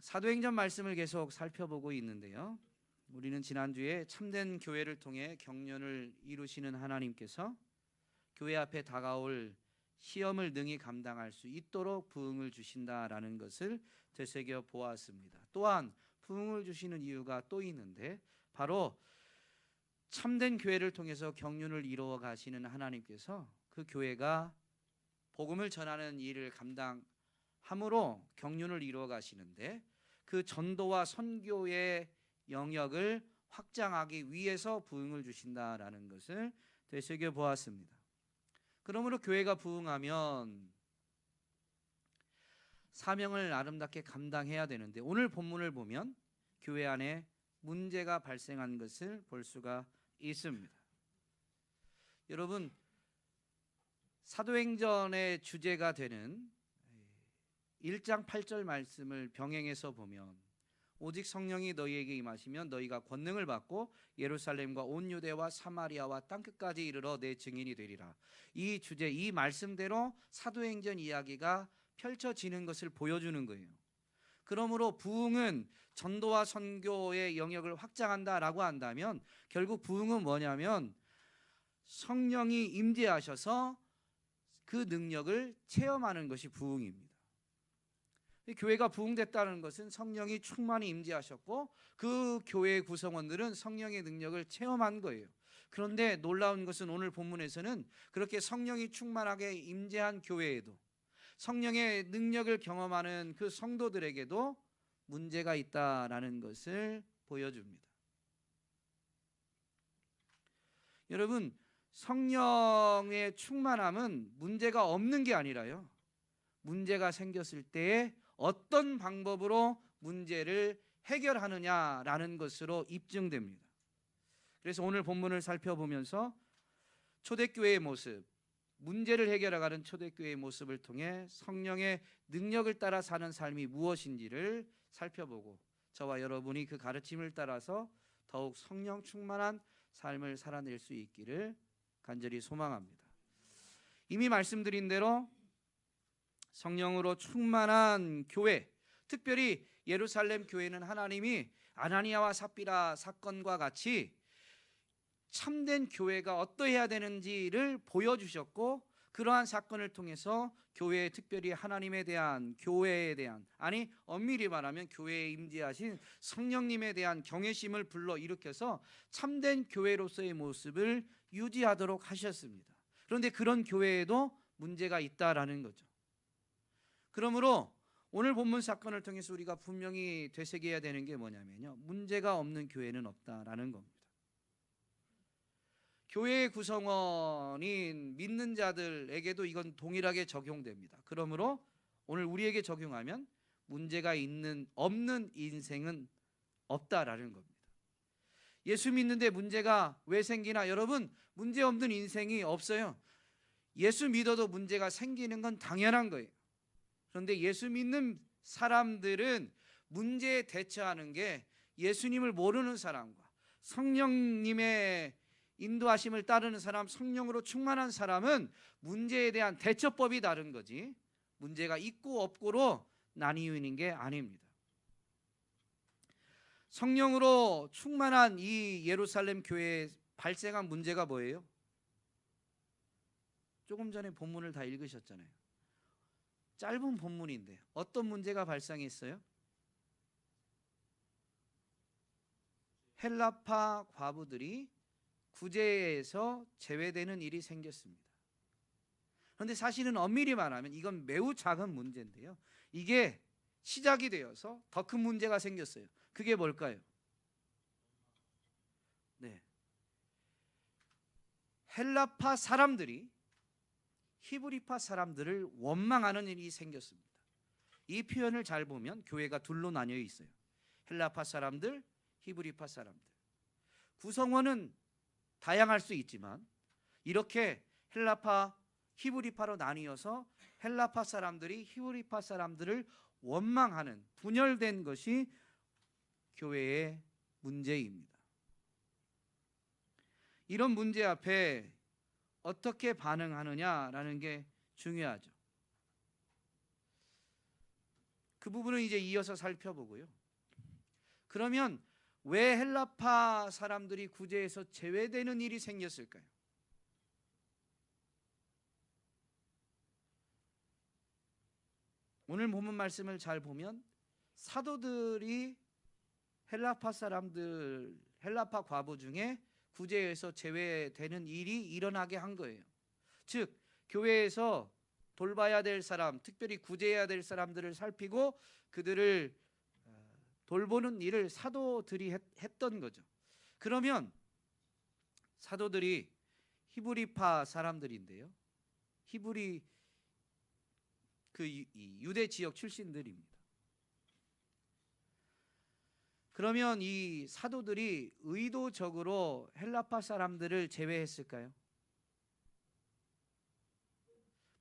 사도행전 말씀을 계속 살펴보고 있는데요. 우리는 지난주에 참된 교회를 통해 경륜을 이루시는 하나님께서 교회 앞에 다가올 시험을 능히 감당할 수 있도록 부흥을 주신다라는 것을 되새겨 보았습니다. 또한 부흥을 주시는 이유가 또 있는데, 바로 참된 교회를 통해서 경륜을 이루어 가시는 하나님께서 그 교회가 복음을 전하는 일을 감당함으로 경륜을 이루어 가시는데, 그 전도와 선교의 영역을 확장하기 위해서 부흥을 주신다라는 것을 되새겨 보았습니다. 그러므로 교회가 부흥하면 사명을 아름답게 감당해야 되는데, 오늘 본문을 보면 교회 안에 문제가 발생한 것을 볼 수가 있습니다. 여러분, 사도행전의 주제가 되는 1장 8절 말씀을 병행해서 보면, 오직 성령이 너희에게 임하시면 너희가 권능을 받고 예루살렘과 온 유대와 사마리아와 땅끝까지 이르러 내 증인이 되리라. 이 주제, 이 말씀대로 사도행전 이야기가 펼쳐지는 것을 보여주는 거예요. 그러므로 부흥은 전도와 선교의 영역을 확장한다라고 한다면, 결국 부흥은 뭐냐면 성령이 임재하셔서 그 능력을 체험하는 것이 부흥입니다. 교회가 부흥됐다는 것은 성령이 충만히 임재하셨고 그 교회의 구성원들은 성령의 능력을 체험한 거예요. 그런데 놀라운 것은 오늘 본문에서는 그렇게 성령이 충만하게 임재한 교회에도, 성령의 능력을 경험하는 그 성도들에게도 문제가 있다라는 것을 보여줍니다. 여러분, 성령의 충만함은 문제가 없는 게 아니라요, 문제가 생겼을 때에 어떤 방법으로 문제를 해결하느냐라는 것으로 입증됩니다. 그래서 오늘 본문을 살펴보면서 초대교회의 모습, 문제를 해결해가는 초대교회의 모습을 통해 성령의 능력을 따라 사는 삶이 무엇인지를 살펴보고, 저와 여러분이 그 가르침을 따라서 더욱 성령 충만한 삶을 살아낼 수 있기를 간절히 소망합니다. 이미 말씀드린 대로 성령으로 충만한 교회, 특별히 예루살렘 교회는 하나님이 아나니아와 삽비라 사건과 같이 참된 교회가 어떠해야 되는지를 보여주셨고, 그러한 사건을 통해서 교회에, 특별히 하나님에 대한, 교회에 대한, 아니 엄밀히 말하면 교회에 임재하신 성령님에 대한 경외심을 불러일으켜서 참된 교회로서의 모습을 유지하도록 하셨습니다. 그런데 그런 교회에도 문제가 있다라는 거죠. 그러므로 오늘 본문 사건을 통해서 우리가 분명히 되새겨야 되는 게 뭐냐면요, 문제가 없는 교회는 없다라는 겁니다. 교회의 구성원인 믿는 자들에게도 이건 동일하게 적용됩니다. 그러므로 오늘 우리에게 적용하면 문제가 없는 인생은 없다라는 겁니다. 예수 믿는데 문제가 왜 생기나? 여러분, 문제 없는 인생이 없어요. 예수 믿어도 문제가 생기는 건 당연한 거예요. 그런데 예수 믿는 사람들은 문제에 대처하는 게, 예수님을 모르는 사람과 성령님의 인도하심을 따르는 사람, 성령으로 충만한 사람은 문제에 대한 대처법이 다른 거지, 문제가 있고 없고로 나뉘는 게 아닙니다. 성령으로 충만한 이 예루살렘 교회에 발생한 문제가 뭐예요? 조금 전에 본문을 다 읽으셨잖아요. 짧은 본문인데 어떤 문제가 발생했어요? 헬라파 과부들이 구제에서 제외되는 일이 생겼습니다. 그런데 사실은 엄밀히 말하면 이건 매우 작은 문제인데요, 이게 시작이 되어서 더 큰 문제가 생겼어요. 그게 뭘까요? 네, 헬라파 사람들이 히브리파 사람들을 원망하는 일이 생겼습니다. 이 표현을 잘 보면 교회가 둘로 나뉘어 있어요. 헬라파 사람들, 히브리파 사람들. 구성원은 다양할 수 있지만 이렇게 헬라파, 히브리파로 나뉘어서 헬라파 사람들이 히브리파 사람들을 원망하는, 분열된 것이 교회의 문제입니다. 이런 문제 앞에 어떻게 반응하느냐라는 게 중요하죠. 그 부분은 이제 이어서 살펴보고요. 그러면 왜 헬라파 사람들이 구제에서 제외되는 일이 생겼을까요? 오늘 본문 말씀을 잘 보면 사도들이 헬라파 사람들, 헬라파 과부 중에 구제에서 제외되는 일이 일어나게 한 거예요. 즉 교회에서 돌봐야 될 사람, 특별히 구제해야 될 사람들을 살피고 그들을 돌보는 일을 사도들이 했던 거죠. 그러면 사도들이 히브리파 사람들인데요. 히브리 그 유대 지역 출신들입니다. 그러면 이 사도들이 의도적으로 헬라파 사람들을 제외했을까요?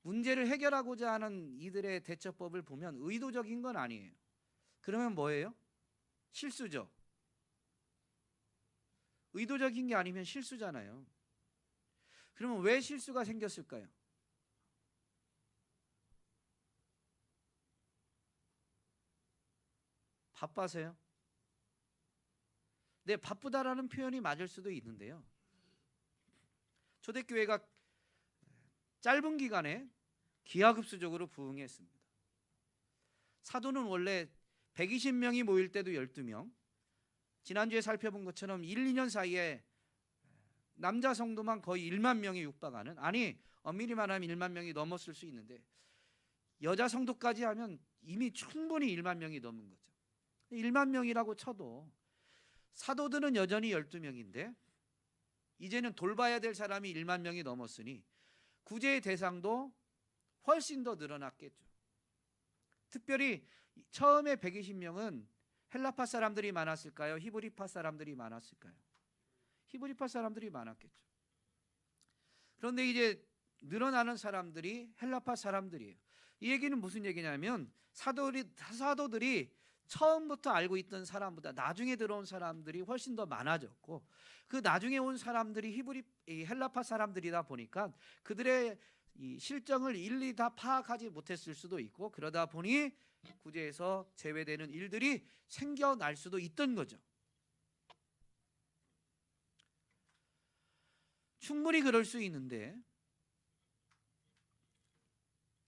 문제를 해결하고자 하는 이들의 대처법을 보면 의도적인 건 아니에요. 그러면 뭐예요? 실수죠. 의도적인 게 아니면 실수잖아요. 그러면 왜 실수가 생겼을까요? 바빠서요? 네, 바쁘다라는 표현이 맞을 수도 있는데요. 초대교회가 짧은 기간에 기하급수적으로 부흥했습니다. 사도는 원래 120명이 모일 때도 12명, 지난주에 살펴본 것처럼 1, 2년 사이에 남자 성도만 거의 1만 명이 육박하는, 아니 엄밀히 말하면 1만 명이 넘었을 수 있는데 여자 성도까지 하면 이미 충분히 1만 명이 넘은 거죠. 1만 명이라고 쳐도 사도들은 여전히 12명인데 이제는 돌봐야 될 사람이 1만 명이 넘었으니 구제의 대상도 훨씬 더 늘어났겠죠. 특별히 처음에 120명은 헬라파 사람들이 많았을까요? 히브리파 사람들이 많았을까요? 히브리파 사람들이 많았겠죠. 그런데 이제 늘어나는 사람들이 헬라파 사람들이에요. 이 얘기는 무슨 얘기냐면 사도들이 처음부터 알고 있던 사람보다 나중에 들어온 사람들이 훨씬 더 많아졌고, 그 나중에 온 사람들이 헬라파 사람들이다 보니까 그들의 이 실정을 일일이 다 파악하지 못했을 수도 있고, 그러다 보니 구제에서 제외되는 일들이 생겨날 수도 있던 거죠. 충분히 그럴 수 있는데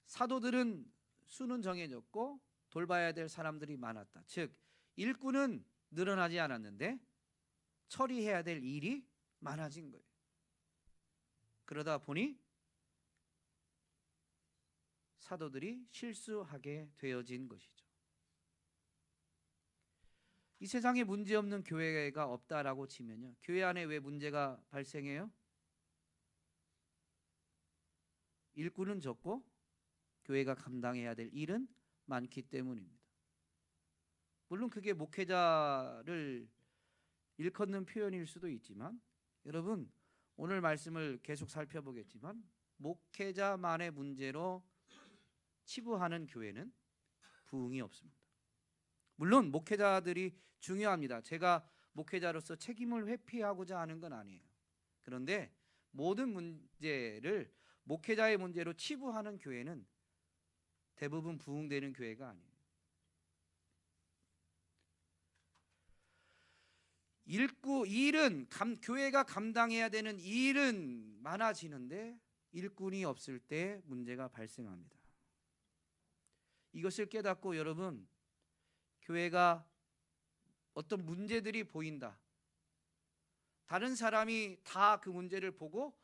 사도들은 수는 정해졌고 돌봐야 될 사람들이 많았다. 즉 일꾼은 늘어나지 않았는데 처리해야 될 일이 많아진 거예요. 그러다 보니 사도들이 실수하게 되어진 것이죠. 이 세상에 문제없는 교회가 없다라고 치면요, 교회 안에 왜 문제가 발생해요? 일꾼은 적고 교회가 감당해야 될 일은 많기 때문입니다. 물론 그게 목회자를 일컫는 표현일 수도 있지만, 여러분 오늘 말씀을 계속 살펴보겠지만 목회자만의 문제로 치부하는 교회는 부흥이 없습니다. 물론 목회자들이 중요합니다. 제가 목회자로서 책임을 회피하고자 하는 건 아니에요. 그런데 모든 문제를 목회자의 문제로 치부하는 교회는 대부분 부흥되는 교회가 아니에요. 교회가 감당해야 되는 일은 많아지는데 일꾼이 없을 때 문제가 발생합니다. 이것을 깨닫고 여러분, 교회가 어떤 문제들이 보인다, 다른 사람이 다 그 문제를 보고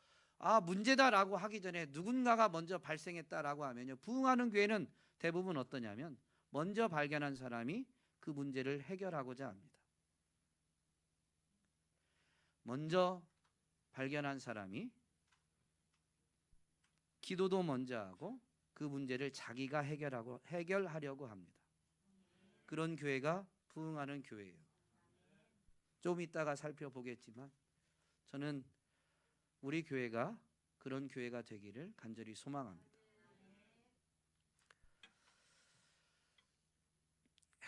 문제다라고 하기 전에 누군가가 먼저 발생했다라고 하면요, 부흥하는 교회는 대부분 어떠냐면 먼저 발견한 사람이 그 문제를 해결하고자 합니다. 먼저 발견한 사람이 기도도 먼저 하고 그 문제를 자기가 해결하려고 합니다. 그런 교회가 부흥하는 교회예요. 좀 이따가 살펴보겠지만 저는 우리 교회가 그런 교회가 되기를 간절히 소망합니다.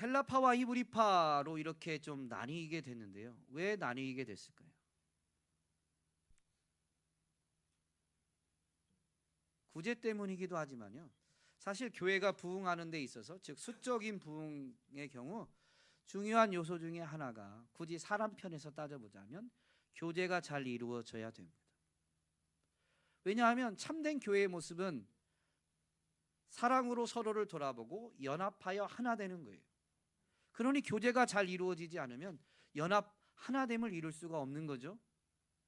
헬라파와 히브리파로 이렇게 좀 나뉘게 됐는데요. 왜 나뉘게 됐을까요? 구제 때문이기도 하지만요, 사실 교회가 부흥하는 데 있어서, 즉 수적인 부흥의 경우 중요한 요소 중에 하나가, 굳이 사람 편에서 따져보자면 교제가 잘 이루어져야 됩니다. 왜냐하면 참된 교회의 모습은 사랑으로 서로를 돌아보고 연합하여 하나 되는 거예요. 그러니 교제가 잘 이루어지지 않으면 연합 하나됨을 이룰 수가 없는 거죠.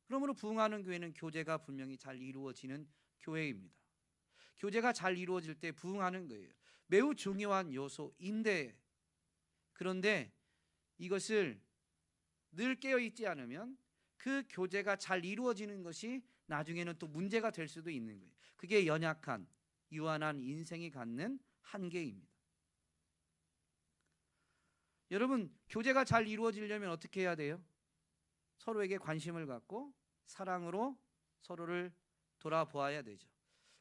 그러므로 부흥하는 교회는 교제가 분명히 잘 이루어지는 교회입니다. 교제가 잘 이루어질 때 부흥하는 거예요. 매우 중요한 요소인데, 그런데 이것을 늘 깨어있지 않으면 그 교제가 잘 이루어지는 것이 나중에는 또 문제가 될 수도 있는 거예요. 그게 연약한, 유한한 인생이 갖는 한계입니다. 여러분, 교제가 잘 이루어지려면 어떻게 해야 돼요? 서로에게 관심을 갖고 사랑으로 서로를 돌아보아야 되죠.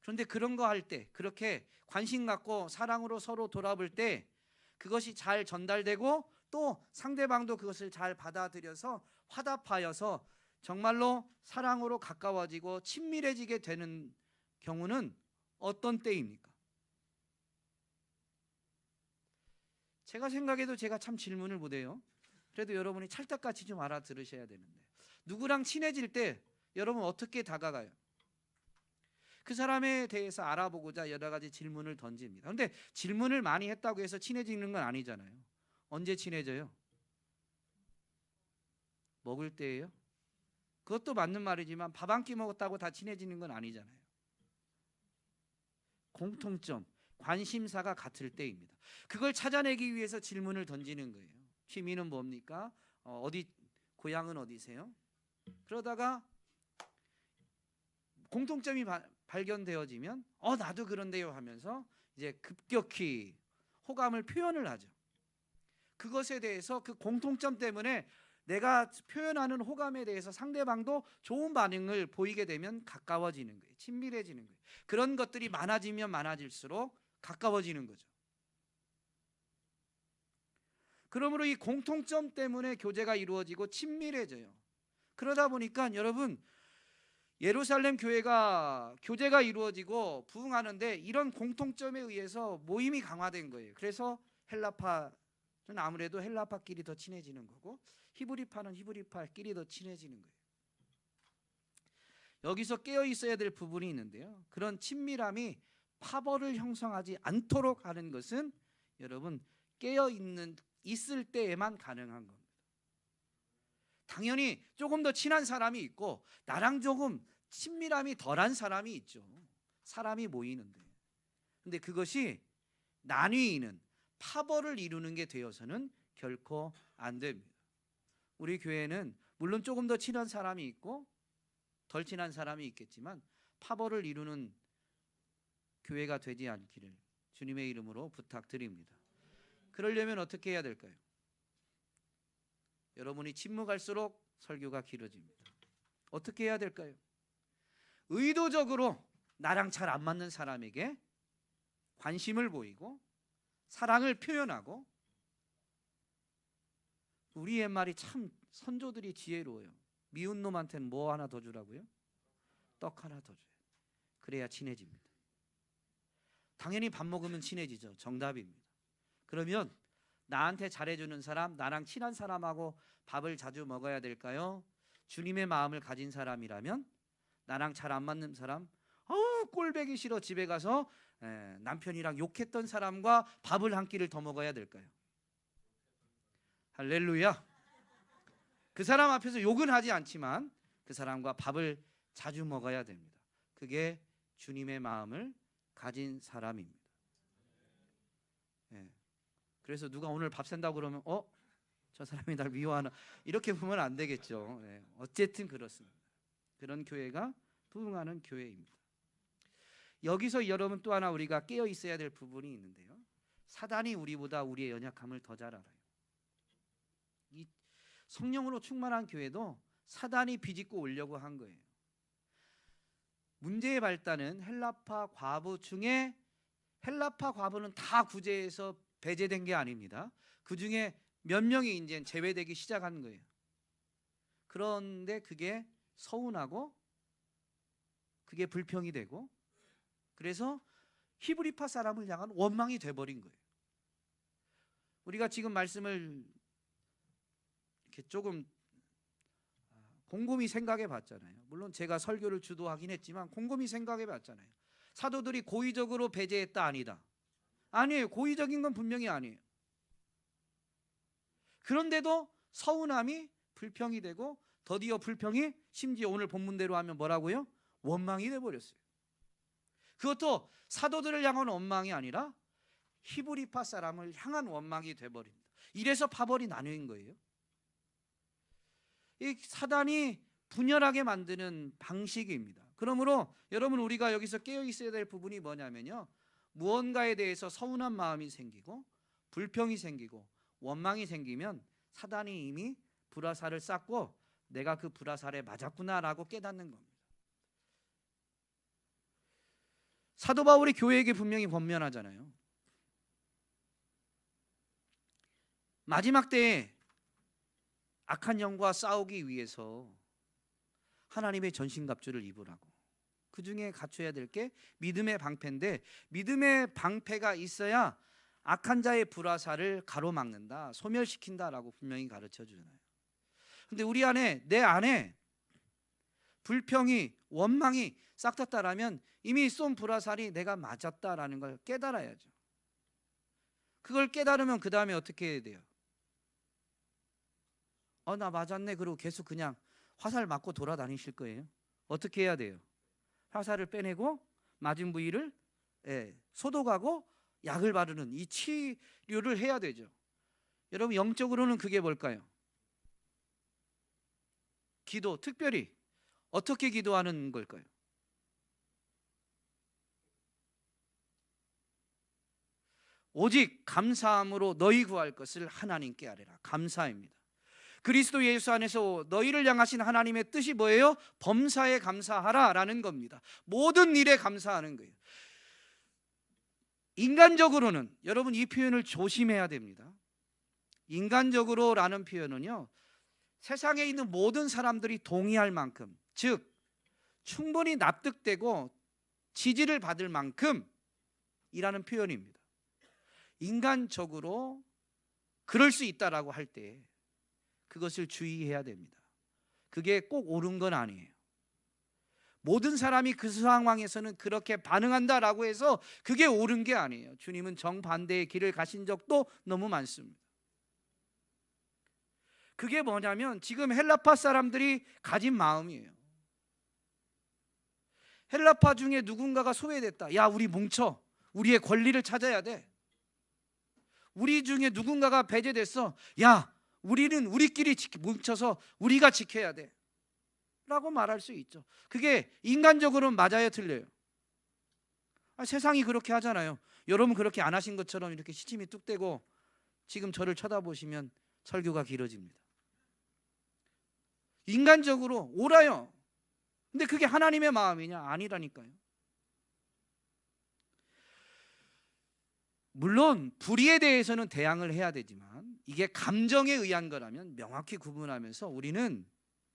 그런데 그런 거 할 때, 그렇게 관심 갖고 사랑으로 서로 돌아볼 때 그것이 잘 전달되고 또 상대방도 그것을 잘 받아들여서 화답하여서 정말로 사랑으로 가까워지고 친밀해지게 되는 경우는 어떤 때입니까? 제가 생각해도 제가 참 질문을 못해요. 그래도 여러분이 찰떡같이 좀 알아들으셔야 되는데, 누구랑 친해질 때 여러분 어떻게 다가가요? 그 사람에 대해서 알아보고자 여러 가지 질문을 던집니다. 그런데 질문을 많이 했다고 해서 친해지는 건 아니잖아요. 언제 친해져요? 먹을 때예요? 그것도 맞는 말이지만 밥 한 끼 먹었다고 다 친해지는 건 아니잖아요. 공통점, 관심사가 같을 때입니다. 그걸 찾아내기 위해서 질문을 던지는 거예요. 취미는 뭡니까? 고향은 어디세요? 그러다가 공통점이 발견되어지면 나도 그런데요 하면서 이제 급격히 호감을 표현을 하죠. 그것에 대해서, 그 공통점 때문에 내가 표현하는 호감에 대해서 상대방도 좋은 반응을 보이게 되면 가까워지는 거예요. 친밀해지는 거예요. 그런 것들이 많아지면 많아질수록 가까워지는 거죠. 그러므로 이 공통점 때문에 교제가 이루어지고 친밀해져요. 그러다 보니까 여러분, 예루살렘 교회가 교제가 이루어지고 부흥하는데 이런 공통점에 의해서 모임이 강화된 거예요. 그래서 헬라파는 아무래도 헬라파끼리 더 친해지는 거고, 히브리파는 히브리파끼리 더 친해지는 거예요. 여기서 깨어 있어야 될 부분이 있는데요. 그런 친밀함이 파벌을 형성하지 않도록 하는 것은 여러분, 깨어 있을 때에만 가능한 겁니다. 당연히 조금 더 친한 사람이 있고 나랑 조금 친밀함이 덜한 사람이 있죠. 사람이 모이는데. 근데 그것이 나뉘는, 파벌을 이루는 게 되어서는 결코 안 됩니다. 우리 교회는 물론 조금 더 친한 사람이 있고 덜 친한 사람이 있겠지만 파벌을 이루는 교회가 되지 않기를 주님의 이름으로 부탁드립니다. 그러려면 어떻게 해야 될까요? 여러분이 침묵할수록 설교가 길어집니다. 어떻게 해야 될까요? 의도적으로 나랑 잘 안 맞는 사람에게 관심을 보이고 사랑을 표현하고, 우리 옛말이 참 선조들이 지혜로워요. 미운 놈한테는 뭐 하나 더 주라고요? 떡 하나 더 줘요. 그래야 친해집니다. 당연히 밥 먹으면 친해지죠. 정답입니다. 그러면 나한테 잘해주는 사람, 나랑 친한 사람하고 밥을 자주 먹어야 될까요? 주님의 마음을 가진 사람이라면 나랑 잘 안 맞는 사람, 꼴배기 싫어 집에 가서 남편이랑 욕했던 사람과 밥을 한 끼를 더 먹어야 될까요? 할렐루야. 그 사람 앞에서 욕은 하지 않지만 그 사람과 밥을 자주 먹어야 됩니다. 그게 주님의 마음을 가진 사람입니다. 그래서 누가 오늘 밥 산다고 그러면 저 사람이 날 미워하나, 이렇게 보면 안 되겠죠. 어쨌든 그렇습니다. 그런 교회가 부흥하는 교회입니다. 여기서 여러분 또 하나 우리가 깨어 있어야 될 부분이 있는데요. 사단이 우리보다 우리의 연약함을 더 잘 알아요. 이 성령으로 충만한 교회도 사단이 비집고 오려고 한 거예요. 문제의 발단은 헬라파 과부 중에, 헬라파 과부는 다 구제해서 배제된 게 아닙니다. 그 중에 몇 명이 이제 제외되기 시작한 거예요. 그런데 그게 서운하고 그게 불평이 되고, 그래서 히브리파 사람을 향한 원망이 돼버린 거예요. 우리가 지금 말씀을 이렇게 조금 곰곰이 생각해 봤잖아요. 물론 제가 설교를 주도하긴 했지만 곰곰이 생각해 봤잖아요. 사도들이 고의적으로 배제했다 아니다? 아니에요. 고의적인 건 분명히 아니에요. 그런데도 서운함이 불평이 되고, 더디어 불평이 심지어 오늘 본문대로 하면 뭐라고요? 원망이 돼버렸어요. 그것도 사도들을 향한 원망이 아니라 히브리파 사람을 향한 원망이 돼버립니다. 이래서 파벌이 나뉜 거예요. 이 사단이 분열하게 만드는 방식입니다. 그러므로 여러분, 우리가 여기서 깨어 있어야 될 부분이 뭐냐면요, 무언가에 대해서 서운한 마음이 생기고 불평이 생기고 원망이 생기면 사단이 이미 불화살을 쐈고 내가 그 불화살에 맞았구나라고 깨닫는 겁니다. 사도 바울이 교회에게 분명히 권면하잖아요. 마지막 때에 악한 영과 싸우기 위해서 하나님의 전신갑주를 입으라고. 그 중에 갖춰야 될 게 믿음의 방패인데, 믿음의 방패가 있어야 악한 자의 불화살을 가로막는다, 소멸시킨다라고 분명히 가르쳐 주잖아요. 근데 우리 안에, 내 안에 불평이, 원망이 싹 탔다라면 이미 쏜 불화살이 내가 맞았다라는 걸 깨달아야죠. 그걸 깨달으면 그 다음에 어떻게 해야 돼요? 나 맞았네 그러고 계속 그냥 화살 맞고 돌아다니실 거예요? 어떻게 해야 돼요? 화살을 빼내고 맞은 부위를 소독하고 약을 바르는 이 치료를 해야 되죠. 여러분, 영적으로는 그게 뭘까요? 기도. 특별히 어떻게 기도하는 걸까요? 오직 감사함으로 너희 구할 것을 하나님께 아뢰라. 감사입니다. 그리스도 예수 안에서 너희를 향하신 하나님의 뜻이 뭐예요? 범사에 감사하라라는 겁니다. 모든 일에 감사하는 거예요. 인간적으로는, 여러분 이 표현을 조심해야 됩니다. 인간적으로라는 표현은요, 세상에 있는 모든 사람들이 동의할 만큼, 즉 충분히 납득되고 지지를 받을 만큼 이라는 표현입니다. 인간적으로 그럴 수 있다라고 할 때 그것을 주의해야 됩니다. 그게 꼭 옳은 건 아니에요. 모든 사람이 그 상황에서는 그렇게 반응한다라고 해서 그게 옳은 게 아니에요. 주님은 정반대의 길을 가신 적도 너무 많습니다. 그게 뭐냐면 지금 헬라파 사람들이 가진 마음이에요. 헬라파 중에 누군가가 소외됐다. 야, 우리 뭉쳐. 우리의 권리를 찾아야 돼. 우리 중에 누군가가 배제됐어. 야, 우리는 우리끼리 뭉쳐서 우리가 지켜야 돼 라고 말할 수 있죠. 그게 인간적으로는 맞아요, 틀려요? 세상이 그렇게 하잖아요. 여러분 그렇게 안 하신 것처럼 이렇게 시침이 뚝 떼고 지금 저를 쳐다보시면 설교가 길어집니다. 인간적으로 옳아요. 근데 그게 하나님의 마음이냐? 아니라니까요. 물론 불의에 대해서는 대항을 해야 되지만 이게 감정에 의한 거라면 명확히 구분하면서 우리는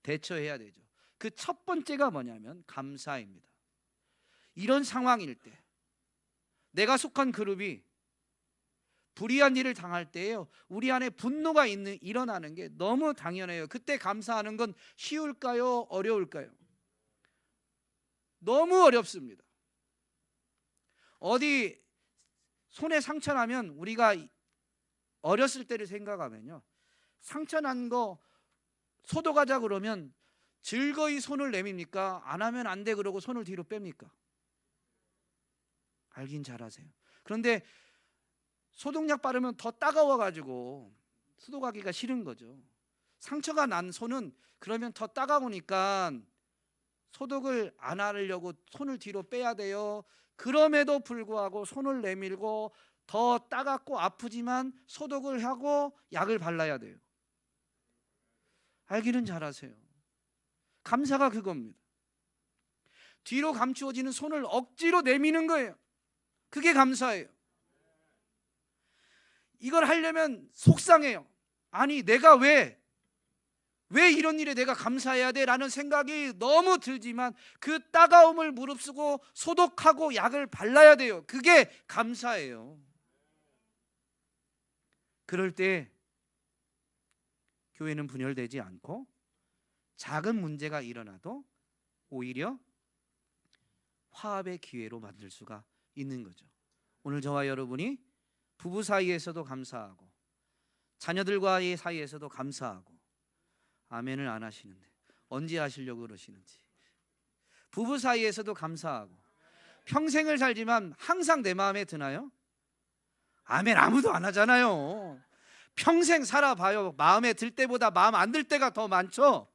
대처해야 되죠. 그 첫 번째가 뭐냐면 감사입니다. 이런 상황일 때, 내가 속한 그룹이 불의한 일을 당할 때에요, 우리 안에 분노가 일어나는 게 너무 당연해요. 그때 감사하는 건 쉬울까요? 어려울까요? 너무 어렵습니다. 어디 손에 상처 나면 우리가 어렸을 때를 생각하면요, 상처 난 거 소독하자 그러면 즐거이 손을 내밉니까? 안 하면 안 돼 그러고 손을 뒤로 뺍니까? 알긴 잘하세요. 그런데 소독약 바르면 더 따가워가지고 소독하기가 싫은 거죠. 상처가 난 손은 그러면 더 따가우니까 소독을 안 하려고 손을 뒤로 빼야 돼요. 그럼에도 불구하고 손을 내밀고 더 따갑고 아프지만 소독을 하고 약을 발라야 돼요. 알기는 잘하세요. 감사가 그겁니다. 뒤로 감추어지는 손을 억지로 내미는 거예요. 그게 감사예요. 이걸 하려면 속상해요. 아니 내가 왜 왜 이런 일에 내가 감사해야 돼? 라는 생각이 너무 들지만 그 따가움을 무릅쓰고 소독하고 약을 발라야 돼요. 그게 감사예요. 그럴 때 교회는 분열되지 않고 작은 문제가 일어나도 오히려 화합의 기회로 만들 수가 있는 거죠. 오늘 저와 여러분이 부부 사이에서도 감사하고 자녀들과의 사이에서도 감사하고, 아멘을 안 하시는데 언제 하시려고 그러시는지. 부부 사이에서도 감사하고 평생을 살지만 항상 내 마음에 드나요? 아멘 아무도 안 하잖아요. 평생 살아봐요. 마음에 들 때보다 마음 안 들 때가 더 많죠.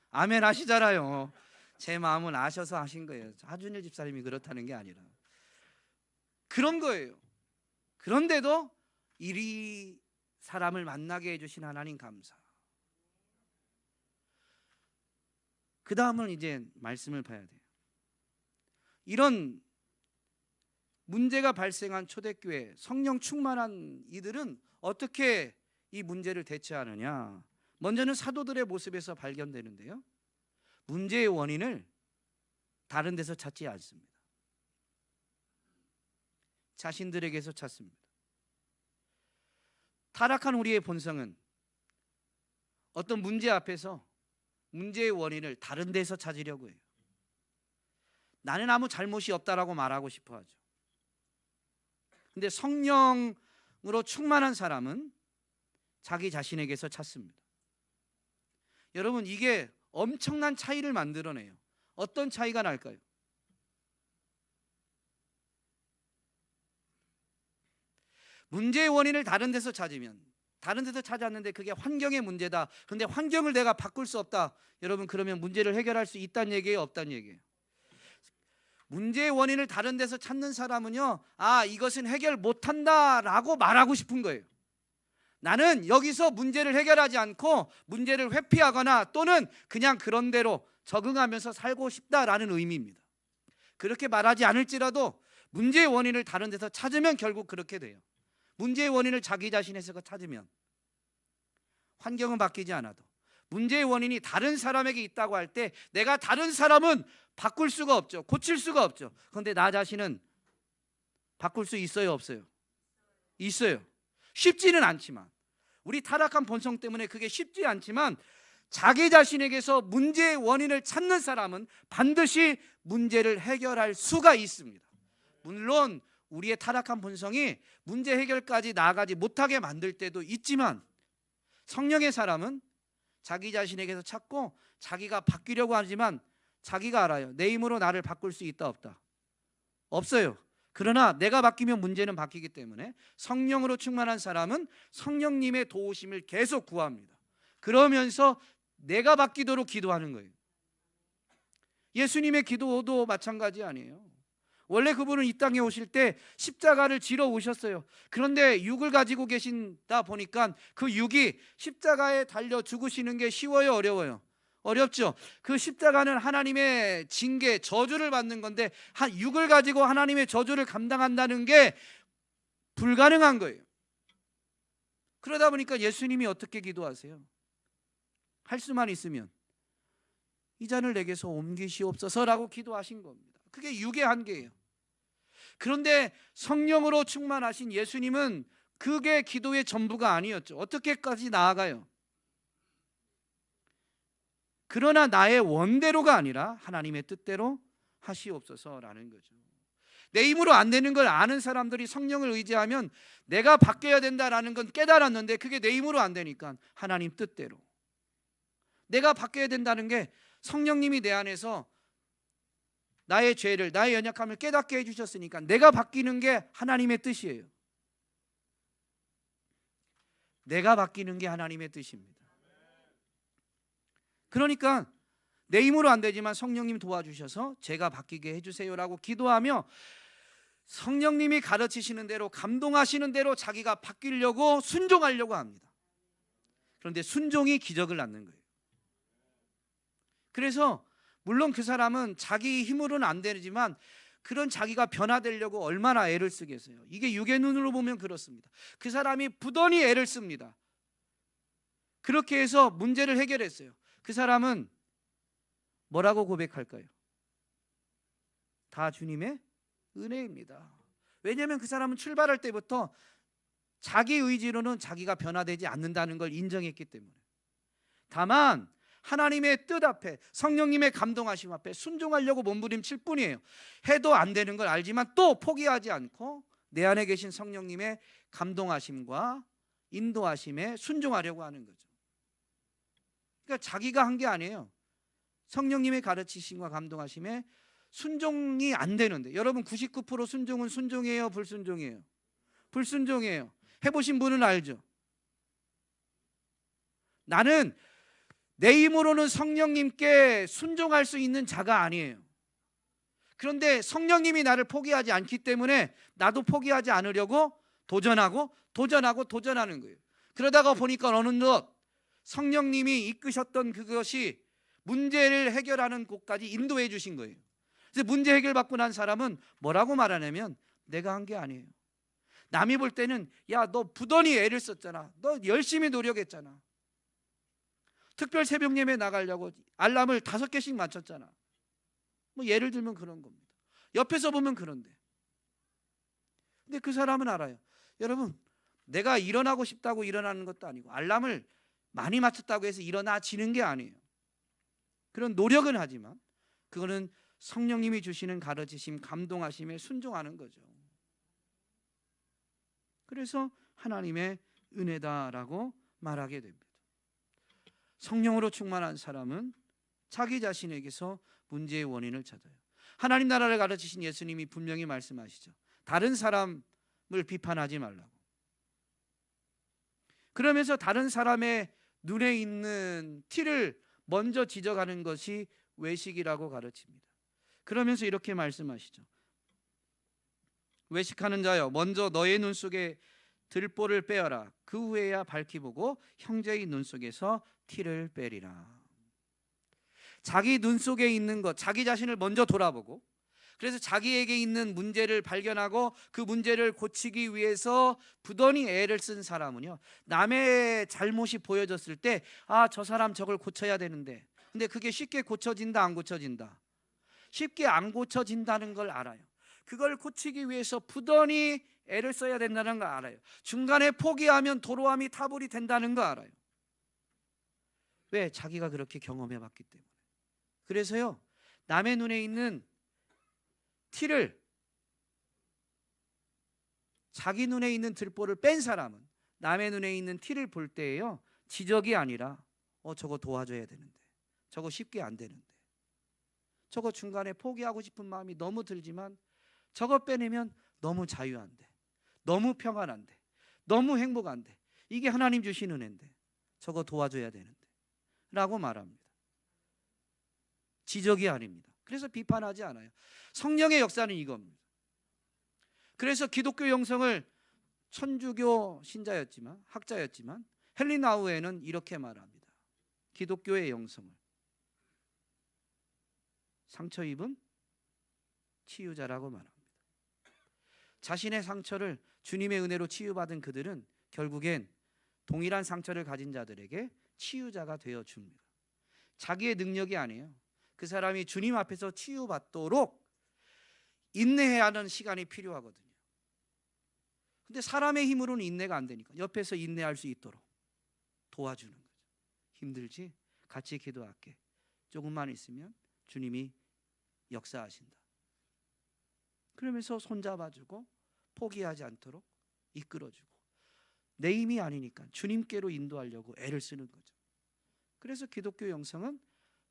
아멘 하시잖아요. 제 마음은 아셔서 하신 거예요. 하준일 집사님이 그렇다는 게 아니라 그런 거예요. 그런데도 이리 사람을 만나게 해주신 하나님 감사. 그 다음은 이제 말씀을 봐야 돼요. 이런 문제가 발생한 초대교회, 성령 충만한 이들은 어떻게 이 문제를 대처하느냐. 먼저는 사도들의 모습에서 발견되는데요, 문제의 원인을 다른 데서 찾지 않습니다. 자신들에게서 찾습니다. 타락한 우리의 본성은 어떤 문제 앞에서 문제의 원인을 다른 데서 찾으려고 해요. 나는 아무 잘못이 없다라고 말하고 싶어 하죠. 근데 성령으로 충만한 사람은 자기 자신에게서 찾습니다. 여러분, 이게 엄청난 차이를 만들어내요. 어떤 차이가 날까요? 문제의 원인을 다른 데서 찾으면, 다른 데서 찾았는데 그게 환경의 문제다. 그런데 환경을 내가 바꿀 수 없다. 여러분, 그러면 문제를 해결할 수 있다는 얘기예요, 없다는 얘기예요? 문제의 원인을 다른 데서 찾는 사람은요, 아, 이것은 해결 못한다 라고 말하고 싶은 거예요. 나는 여기서 문제를 해결하지 않고 문제를 회피하거나 또는 그냥 그런 대로 적응하면서 살고 싶다라는 의미입니다. 그렇게 말하지 않을지라도 문제의 원인을 다른 데서 찾으면 결국 그렇게 돼요. 문제의 원인을 자기 자신에서 찾으면 환경은 바뀌지 않아도 문제의 원인이 다른 사람에게 있다고 할 때 내가 다른 사람은 바꿀 수가 없죠. 고칠 수가 없죠. 그런데 나 자신은 바꿀 수 있어요, 없어요? 있어요. 쉽지는 않지만, 우리 타락한 본성 때문에 그게 쉽지 않지만 자기 자신에게서 문제의 원인을 찾는 사람은 반드시 문제를 해결할 수가 있습니다. 물론 우리의 타락한 본성이 문제 해결까지 나아가지 못하게 만들 때도 있지만, 성령의 사람은 자기 자신에게서 찾고 자기가 바뀌려고 하지만 자기가 알아요. 내 힘으로 나를 바꿀 수 있다, 없다? 없어요. 그러나 내가 바뀌면 문제는 바뀌기 때문에 성령으로 충만한 사람은 성령님의 도우심을 계속 구합니다. 그러면서 내가 바뀌도록 기도하는 거예요. 예수님의 기도도 마찬가지 아니에요. 원래 그분은 이 땅에 오실 때 십자가를 지러 오셨어요. 그런데 육을 가지고 계신다 보니까 그 육이 십자가에 달려 죽으시는 게 쉬워요, 어려워요? 어렵죠. 그 십자가는 하나님의 징계, 저주를 받는 건데 육을 가지고 하나님의 저주를 감당한다는 게 불가능한 거예요. 그러다 보니까 예수님이 어떻게 기도하세요? 할 수만 있으면 이 잔을 내게서 옮기시옵소서라고 기도하신 겁니다. 그게 육의 한계예요. 그런데 성령으로 충만하신 예수님은 그게 기도의 전부가 아니었죠. 어떻게까지 나아가요? 그러나 나의 원대로가 아니라 하나님의 뜻대로 하시옵소서라는 거죠. 내 힘으로 안 되는 걸 아는 사람들이 성령을 의지하면 내가 바뀌어야 된다라는 건 깨달았는데 그게 내 힘으로 안 되니까 하나님 뜻대로, 내가 바뀌어야 된다는 게 성령님이 내 안에서 나의 죄를, 나의 연약함을 깨닫게 해주셨으니까 내가 바뀌는 게 하나님의 뜻이에요. 내가 바뀌는 게 하나님의 뜻입니다. 그러니까 내 힘으로 안 되지만 성령님 도와주셔서 제가 바뀌게 해주세요라고 기도하며 성령님이 가르치시는 대로, 감동하시는 대로 자기가 바뀌려고 순종하려고 합니다. 그런데 순종이 기적을 낳는 거예요. 그래서 물론 그 사람은 자기 힘으로는 안 되지만 그런 자기가 변화되려고 얼마나 애를 쓰겠어요. 이게 육의 눈으로 보면 그렇습니다. 그 사람이 부단히 애를 씁니다. 그렇게 해서 문제를 해결했어요. 그 사람은 뭐라고 고백할까요? 다 주님의 은혜입니다. 왜냐하면 그 사람은 출발할 때부터 자기 의지로는 자기가 변화되지 않는다는 걸 인정했기 때문에. 다만 하나님의 뜻 앞에, 성령님의 감동하심 앞에 순종하려고 몸부림칠 뿐이에요. 해도 안 되는 걸 알지만 또 포기하지 않고 내 안에 계신 성령님의 감동하심과 인도하심에 순종하려고 하는 거죠. 그러니까 자기가 한 게 아니에요. 성령님의 가르치심과 감동하심에 순종이 안 되는데, 여러분 99% 순종은 순종이에요, 불순종이에요? 불순종이에요. 해보신 분은 알죠? 나는 내 힘으로는 성령님께 순종할 수 있는 자가 아니에요. 그런데 성령님이 나를 포기하지 않기 때문에 나도 포기하지 않으려고 도전하는 거예요. 그러다가 보니까 어느덧 성령님이 이끄셨던 그것이 문제를 해결하는 곳까지 인도해 주신 거예요. 그래서 문제 해결받고 난 사람은 뭐라고 말하냐면, 내가 한 게 아니에요. 남이 볼 때는 야, 너 부단히 애를 썼잖아, 너 열심히 노력했잖아, 특별 새벽 예배 나가려고 알람을 5개씩 맞췄잖아. 뭐 예를 들면 그런 겁니다. 옆에서 보면 그런데. 근데 그 사람은 알아요. 여러분, 내가 일어나고 싶다고 일어나는 것도 아니고 알람을 많이 맞췄다고 해서 일어나지는 게 아니에요. 그런 노력은 하지만 그거는 성령님이 주시는 가르치심, 감동하심에 순종하는 거죠. 그래서 하나님의 은혜다라고 말하게 됩니다. 성령으로 충만한 사람은 자기 자신에게서 문제의 원인을 찾아요. 하나님 나라를 가르치신 예수님이 분명히 말씀하시죠. 다른 사람을 비판하지 말라고. 그러면서 다른 사람의 눈에 있는 티를 먼저 지적하는 것이 외식이라고 가르칩니다. 그러면서 이렇게 말씀하시죠. 외식하는 자여, 먼저 너의 눈 속에 들보를 빼어라. 그 후에야 밝히 보고 형제의 눈 속에서 티를 빼리라. 자기 눈 속에 있는 것, 자기 자신을 먼저 돌아보고, 그래서 자기에게 있는 문제를 발견하고 그 문제를 고치기 위해서 부단히 애를 쓴 사람은요, 남의 잘못이 보여졌을 때 아, 저 사람 저걸 고쳐야 되는데, 근데 그게 쉽게 고쳐진다, 안 고쳐진다? 쉽게 안 고쳐진다는 걸 알아요. 그걸 고치기 위해서 부단히 애를 써야 된다는 걸 알아요. 중간에 포기하면 도로함이 타불이 된다는 거 알아요. 왜? 자기가 그렇게 경험해 봤기 때문에. 그래서요, 남의 눈에 있는 티를, 자기 눈에 있는 들보를 뺀 사람은 남의 눈에 있는 티를 볼 때에요, 지적이 아니라 저거 도와줘야 되는데, 저거 쉽게 안 되는데, 저거 중간에 포기하고 싶은 마음이 너무 들지만 저거 빼내면 너무 자유한데, 너무 평안한데, 너무 행복한데, 이게 하나님 주신 은혜인데 저거 도와줘야 되는데 라고 말합니다. 지적이 아닙니다. 그래서 비판하지 않아요. 성령의 역사는 이겁니다. 그래서 기독교 영성을, 천주교 신자였지만, 학자였지만 헨리 나우에는 이렇게 말합니다. 기독교의 영성을 상처 입은 치유자라고 말합니다. 자신의 상처를 주님의 은혜로 치유받은 그들은 결국엔 동일한 상처를 가진 자들에게 치유자가 되어 줍니다. 자기의 능력이 아니에요. 그 사람이 주님 앞에서 치유받도록 인내해야 하는 시간이 필요하거든요. 근데 사람의 힘으로는 인내가 안 되니까 옆에서 인내할 수 있도록 도와주는 거죠. 힘들지? 같이 기도할게. 조금만 있으면 주님이 역사하신다. 그러면서 손잡아주고 포기하지 않도록 이끌어주고, 내 힘이 아니니까 주님께로 인도하려고 애를 쓰는 거죠. 그래서 기독교 영성은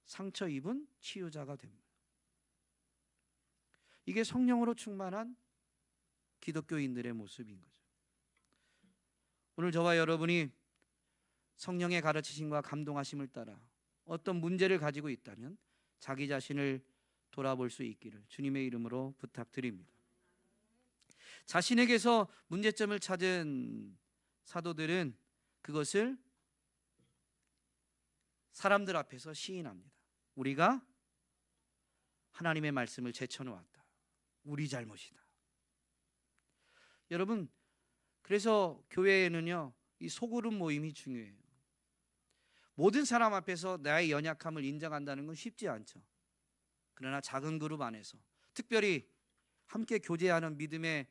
상처 입은 치유자가 됩니다. 이게 성령으로 충만한 기독교인들의 모습인 거죠. 오늘 저와 여러분이 성령의 가르치심과 감동하심을 따라 어떤 문제를 가지고 있다면 자기 자신을 돌아볼 수 있기를 주님의 이름으로 부탁드립니다. 자신에게서 문제점을 찾은 사도들은 그것을 사람들 앞에서 시인합니다. 우리가 하나님의 말씀을 제쳐놓았다. 우리 잘못이다. 여러분, 그래서 교회에는요, 이 소그룹 모임이 중요해요. 모든 사람 앞에서 나의 연약함을 인정한다는 건 쉽지 않죠. 그러나 작은 그룹 안에서, 특별히 함께 교제하는 믿음의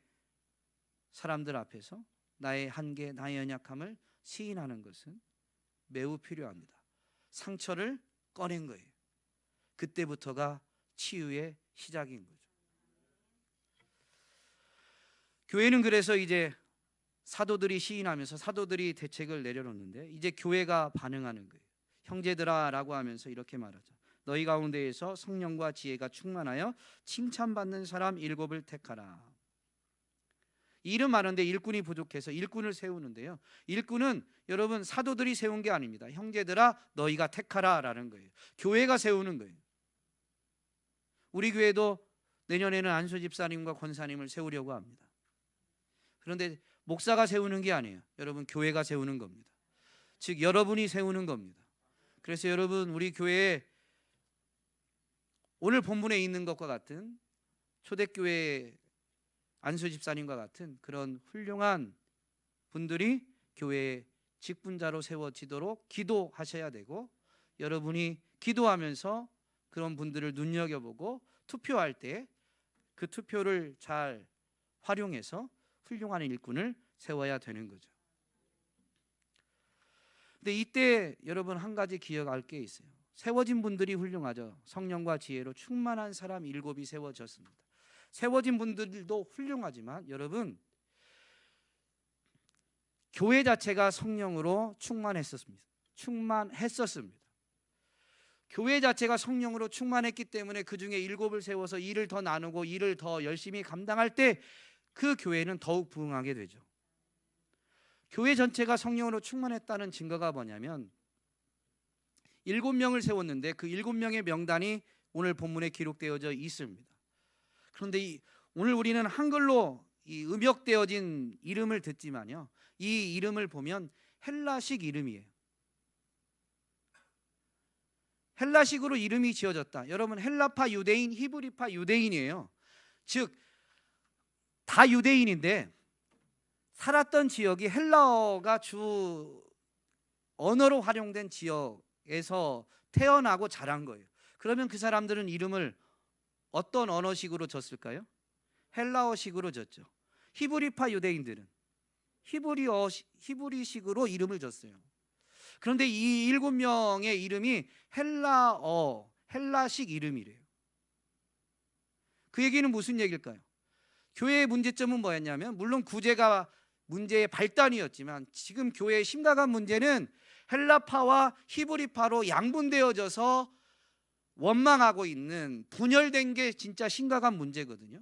사람들 앞에서 나의 한계, 나의 연약함을 시인하는 것은 매우 필요합니다. 상처를 꺼낸 거예요. 그때부터가 치유의 시작인 거죠. 교회는 그래서 이제 사도들이 시인하면서 사도들이 대책을 내려놓는데 이제 교회가 반응하는 거예요. 형제들아 라고 하면서 이렇게 말하죠. 너희 가운데에서 성령과 지혜가 충만하여 칭찬받는 사람 7을 택하라. 일은 많은데 일꾼이 부족해서 일꾼을 세우는데요, 일꾼은 여러분 사도들이 세운 게 아닙니다. 형제들아 너희가 택하라 라는 거예요. 교회가 세우는 거예요. 우리 교회도 내년에는 안수 집사님과 권사님을 세우려고 합니다. 그런데 목사가 세우는 게 아니에요. 여러분 교회가 세우는 겁니다. 즉 여러분이 세우는 겁니다. 그래서 여러분 우리 교회에 오늘 본문에 있는 것과 같은 초대교회 안수 집사님과 같은 그런 훌륭한 분들이 교회의 직분자로 세워지도록 기도하셔야 되고, 여러분이 기도하면서 그런 분들을 눈여겨보고 투표할 때 그 투표를 잘 활용해서 훌륭한 일꾼을 세워야 되는 거죠. 근데 이때 여러분 한 가지 기억할 게 있어요. 세워진 분들이 훌륭하죠. 성령과 지혜로 충만한 사람 7이 세워졌습니다. 세워진 분들도 훌륭하지만 여러분 교회 자체가 성령으로 충만했었습니다. 교회 자체가 성령으로 충만했기 때문에 그 중에 7을 세워서 일을 더 나누고 일을 더 열심히 감당할 때 그 교회는 더욱 부흥하게 되죠. 교회 전체가 성령으로 충만했다는 증거가 뭐냐면 7명을 세웠는데 그 7명의 명단이 오늘 본문에 기록되어져 있습니다. 그런데 오늘 우리는 한글로 음역되어진 이름을 듣지만요, 이 이름을 보면 헬라식 이름이에요. 헬라식으로 이름이 지어졌다. 여러분 헬라파 유대인, 히브리파 유대인이에요. 즉 다 유대인인데 살았던 지역이 헬라어가 주 언어로 활용된 지역에서 태어나고 자란 거예요. 그러면 그 사람들은 이름을 어떤 언어식으로 졌을까요? 헬라어식으로 졌죠. 히브리파 유대인들은 히브리식으로 이름을 졌어요. 그런데 이 7명의 이름이 헬라식 이름이래요. 그 얘기는 무슨 얘기일까요? 교회의 문제점은 뭐였냐면, 물론 구제가 문제의 발단이었지만 지금 교회의 심각한 문제는 헬라파와 히브리파로 양분되어져서 원망하고 있는, 분열된 게 진짜 심각한 문제거든요.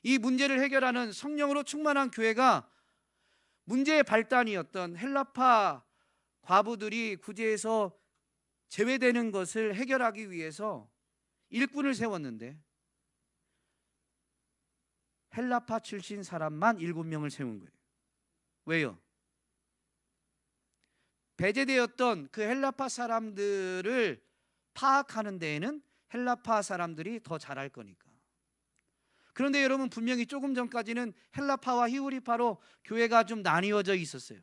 이 문제를 해결하는 성령으로 충만한 교회가 문제의 발단이었던 헬라파 과부들이 구제에서 제외되는 것을 해결하기 위해서 일꾼을 세웠는데 헬라파 출신 사람만 7명을 세운 거예요. 왜요? 배제되었던 그 헬라파 사람들을 파악하는 데에는 헬라파 사람들이 더 잘할 거니까. 그런데 여러분 분명히 조금 전까지는 헬라파와 히브리파로 교회가 좀 나뉘어져 있었어요.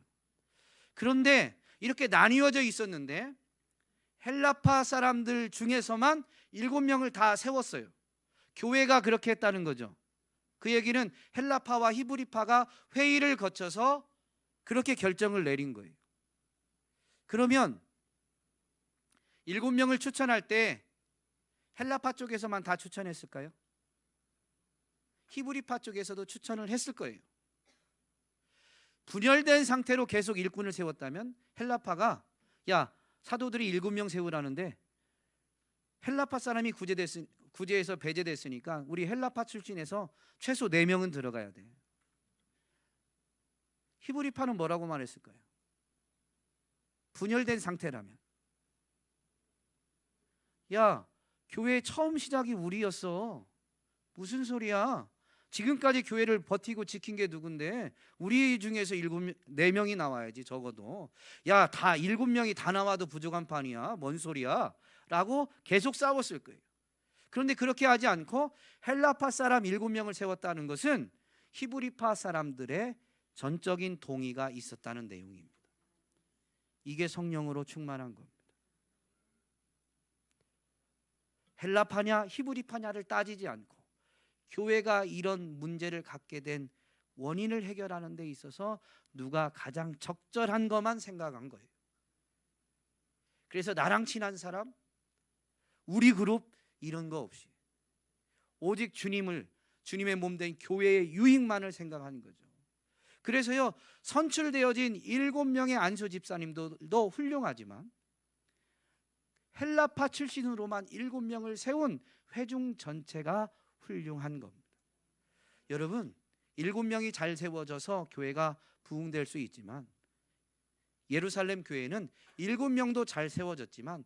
그런데 이렇게 나뉘어져 있었는데 헬라파 사람들 중에서만 7명을 다 세웠어요. 교회가 그렇게 했다는 거죠. 그 얘기는 헬라파와 히브리파가 회의를 거쳐서 그렇게 결정을 내린 거예요. 그러면 7명을 추천할 때 헬라파 쪽에서만 다 추천했을까요? 히브리파 쪽에서도 추천을 했을 거예요. 분열된 상태로 계속 일꾼을 세웠다면 헬라파가 야, 사도들이 7명 세우라는데 헬라파 사람이 구제에서 배제됐으니까 우리 헬라파 출신에서 최소 4명은 들어가야 돼. 히브리파는 뭐라고 말했을까요? 분열된 상태라면 야, 교회 처음 시작이 우리였어. 무슨 소리야? 지금까지 교회를 버티고 지킨 게 누군데 우리 중에서 4명이 나와야지 적어도. 야, 다 7명이 다 나와도 부족한 판이야. 뭔 소리야? 라고 계속 싸웠을 거예요. 그런데 그렇게 하지 않고 헬라파 사람 7명을 세웠다는 것은 히브리파 사람들의 전적인 동의가 있었다는 내용입니다. 이게 성령으로 충만한 겁니다. 헬라파냐 히브리파냐를 따지지 않고 교회가 이런 문제를 갖게 된 원인을 해결하는 데 있어서 누가 가장 적절한 것만 생각한 거예요. 그래서 나랑 친한 사람, 우리 그룹 이런 거 없이 오직 주님의 몸된 교회의 유익만을 생각하는 거죠. 그래서요, 선출되어진 7명의 안수 집사님도 훌륭하지만 헬라파 출신으로만 7명을 세운 회중 전체가 훌륭한 겁니다. 여러분, 7명이 잘 세워져서 교회가 부흥될 수 있지만 예루살렘 교회는 7명도 잘 세워졌지만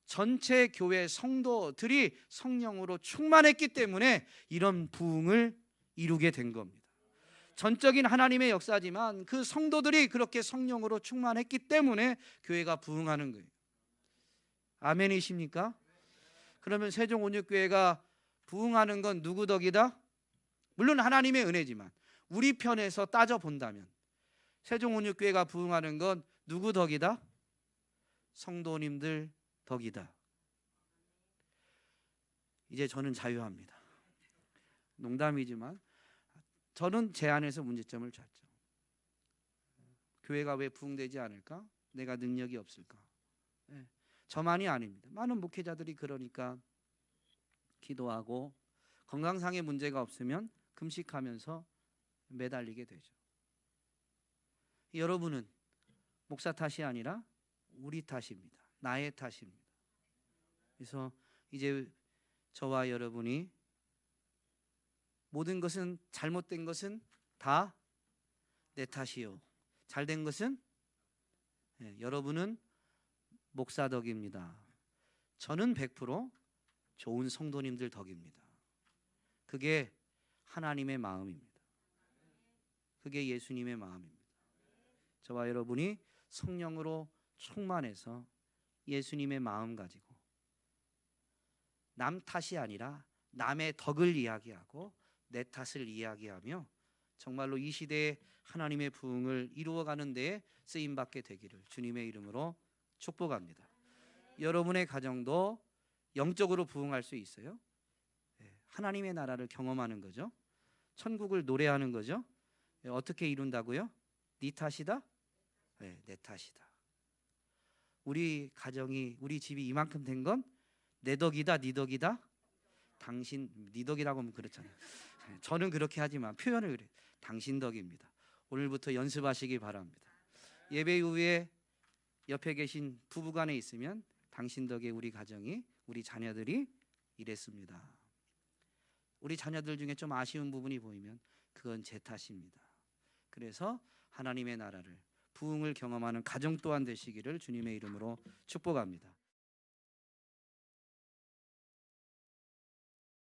전체 교회 성도들이 성령으로 충만했기 때문에 이런 부흥을 이루게 된 겁니다. 전적인 하나님의 역사지만 그 성도들이 그렇게 성령으로 충만했기 때문에 교회가 부흥하는 거예요. 아멘이십니까? 그러면 세종온육교회가 부흥하는 건 누구 덕이다? 물론 하나님의 은혜지만 우리 편에서 따져본다면 세종온육교회가 부흥하는 건 누구 덕이다? 성도님들 덕이다. 이제 저는 자유합니다. 농담이지만 저는 제 안에서 문제점을 찾죠. 교회가 왜 부흥되지 않을까? 내가 능력이 없을까? 저만이 아닙니다. 많은 목회자들이 그러니까 기도하고 건강상의 문제가 없으면 금식하면서 매달리게 되죠. 여러분은 목사 탓이 아니라 우리 탓입니다. 나의 탓입니다. 그래서 이제 저와 여러분이 모든 것은 잘못된 것은 다 내 탓이요. 잘된 것은 여러분은 목사 덕입니다. 저는 100% 좋은 성도님들 덕입니다. 그게 하나님의 마음입니다. 그게 예수님의 마음입니다. 저와 여러분이 성령으로 충만해서 예수님의 마음 가지고 남 탓이 아니라 남의 덕을 이야기하고 내 탓을 이야기하며 정말로 이 시대에 하나님의 부흥을 이루어가는 데에 쓰임받게 되기를 주님의 이름으로 축복합니다. 여러분의 가정도 영적으로 부흥할 수 있어요. 하나님의 나라를 경험하는 거죠. 천국을 노래하는 거죠. 어떻게 이룬다고요? 네 탓이다? 내 탓이다. 우리 가정이, 우리 집이 이만큼 된 건 내 덕이다, 네 덕이다? 당신, 네 덕이라고 하면 그렇잖아요. 저는 그렇게 하지만 표현을 그래. 당신 덕입니다. 오늘부터 연습하시기 바랍니다. 예배 이후에 옆에 계신 부부간에 있으면 당신 덕에 우리 가정이, 우리 자녀들이 이랬습니다. 우리 자녀들 중에 좀 아쉬운 부분이 보이면 그건 제 탓입니다. 그래서 하나님의 나라를, 부흥을 경험하는 가정 또한 되시기를 주님의 이름으로 축복합니다.